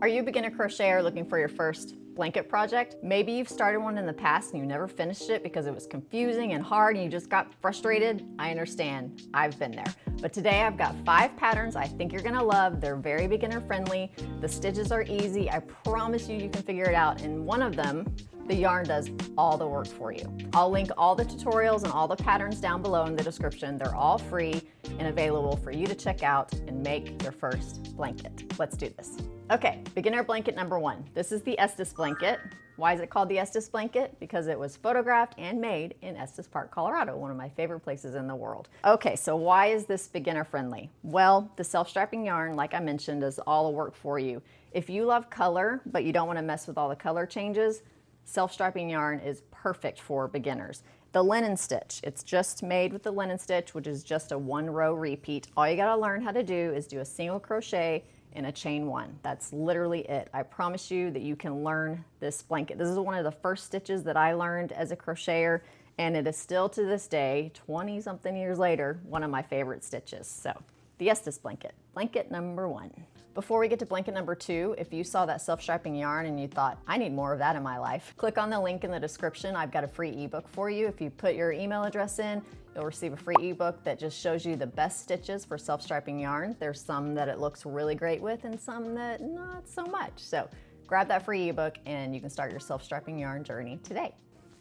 Are you a beginner crocheter looking for your first blanket project? Maybe you've started one in the past and you never finished it because it was confusing and hard and you just got frustrated. I understand, I've been there. But today I've got 5 patterns I think you're gonna love. They're very beginner friendly. The stitches are easy. I promise you, you can figure it out. And one of them, the yarn does all the work for you. I'll link all the tutorials and all the patterns down below in the description. They're all free and available for you to check out and make your first blanket. Let's do this. Okay, beginner blanket number 1. This is the Estus blanket. Why is it called the Estus blanket? Because it was photographed and made in Estes Park, Colorado, one of my favorite places in the world. Okay, so why is this beginner friendly? Well, the self-striping yarn, like I mentioned, does all the work for you. If you love color, but you don't want to mess with all the color changes, self-striping yarn is perfect for beginners. The linen stitch, it's just made with the linen stitch, which is just a 1-row repeat. All you gotta learn how to do is do a single crochet and a chain 1. That's literally it. I promise you that you can learn this blanket. This is one of the first stitches that I learned as a crocheter, and it is still to this day, 20 something years later, one of my favorite stitches. So the Estus blanket, blanket number 1. Before we get to blanket number 2, if you saw that self-striping yarn and you thought, I need more of that in my life, click on the link in the description. I've got a free ebook for you. If you put your email address in, you'll receive a free ebook that just shows you the best stitches for self-striping yarn. There's some that it looks really great with and some that not so much. So grab that free ebook and you can start your self-striping yarn journey today.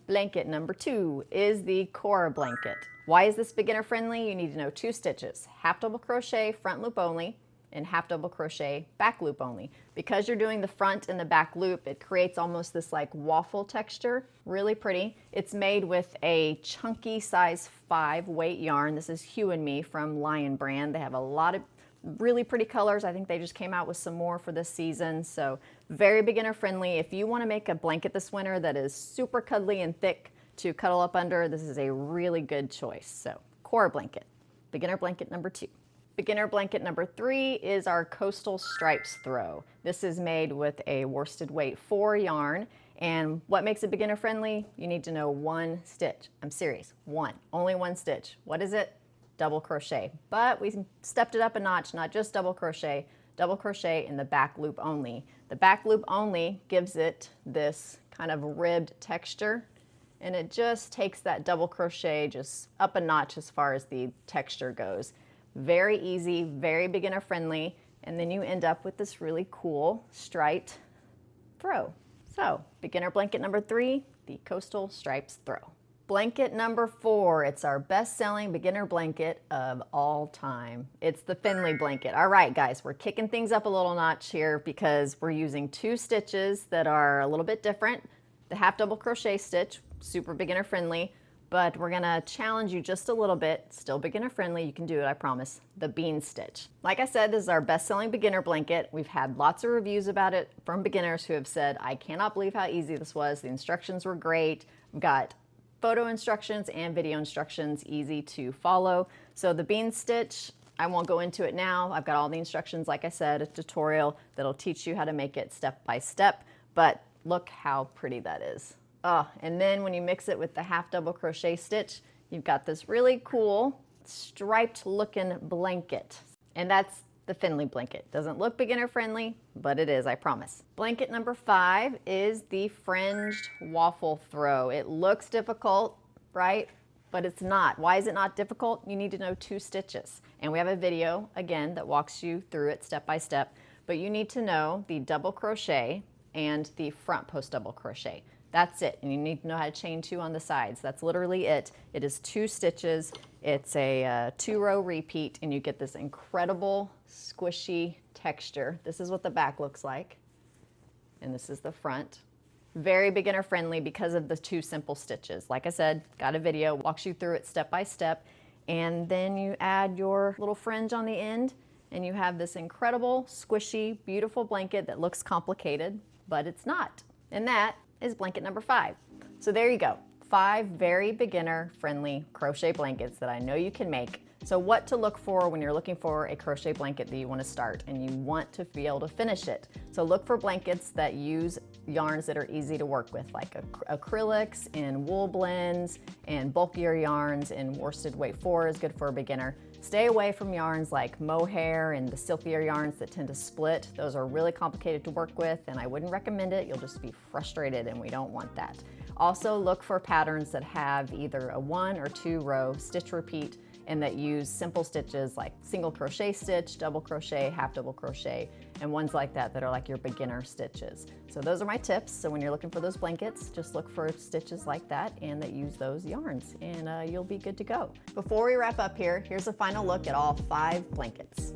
Blanket number 2 is the Cora blanket. Why is this beginner friendly? You need to know 2 stitches, half double crochet front loop only, and half double crochet back loop only. Because you're doing the front and the back loop, it creates almost this like waffle texture, really pretty. It's made with a chunky size 5 weight yarn. This is Hue and Me from Lion brand. They have a lot of really pretty colors. I think they just came out with some more for this season. So very beginner friendly. If you want to make a blanket this winter that is super cuddly and thick to cuddle up under, this is a really good choice. So Cora blanket, beginner blanket number 2. Beginner blanket number 3 is our Coastal Stripes throw. This is made with a worsted weight 4 yarn. And what makes it beginner friendly? You need to know 1 stitch. I'm serious, 1, only 1 stitch. What is it? Double crochet. But we stepped it up a notch, not just double crochet in the back loop only. The back loop only gives it this kind of ribbed texture, and it just takes that double crochet just up a notch as far as the texture goes. Very easy, very beginner friendly, and then you end up with this really cool striped throw. So, beginner blanket number 3, the Coastal Stripes throw. Blanket number 4, it's our best-selling beginner blanket of all time. It's the Finley blanket. All right, guys, we're kicking things up a little notch here because we're using 2 stitches that are a little bit different. The half double crochet stitch, super beginner friendly, but we're gonna challenge you just a little bit, still beginner friendly, you can do it, I promise, the bean stitch. Like I said, this is our best-selling beginner blanket. We've had lots of reviews about it from beginners who have said, I cannot believe how easy this was. The instructions were great. We've got photo instructions and video instructions, easy to follow. So the bean stitch, I won't go into it now. I've got all the instructions, like I said, a tutorial that'll teach you how to make it step by step, but look how pretty that is. And then when you mix it with the half double crochet stitch, you've got this really cool striped looking blanket. And that's the Finley blanket. Doesn't look beginner friendly, but it is, I promise. Blanket number 5 is the Fringed waffle throw. It looks difficult, right? But it's not. Why is it not difficult? You need to know 2 stitches. And we have a video, again, that walks you through it step by step. But you need to know the double crochet and the front post double crochet. That's it, and you need to know how to chain 2 on the sides. That's literally it. It is 2 stitches. It's a 2-row repeat, and you get this incredible squishy texture. This is what the back looks like, and this is the front. Very beginner friendly because of the 2 simple stitches. Like I said, got a video, walks you through it step by step, and then you add your little fringe on the end, and you have this incredible, squishy, beautiful blanket that looks complicated, but it's not. And that is blanket number 5. So there you go, 5 very beginner friendly crochet blankets that I know you can make. So what to look for when you're looking for a crochet blanket that you want to start and you want to be able to finish it. So look for blankets that use yarns that are easy to work with, like acrylics and wool blends and bulkier yarns, and worsted weight 4 is good for a beginner. Stay away from yarns like mohair and the silkier yarns that tend to split. Those are really complicated to work with, and I wouldn't recommend it. You'll just be frustrated, and we don't want that. Also, look for patterns that have either a 1 or 2 row stitch repeat and that use simple stitches like single crochet stitch, double crochet, half double crochet, and ones like that that are like your beginner stitches. So those are my tips. So when you're looking for those blankets, just look for stitches like that and that use those yarns, and you'll be good to go. Before we wrap up here, here's a final look at all 5 blankets.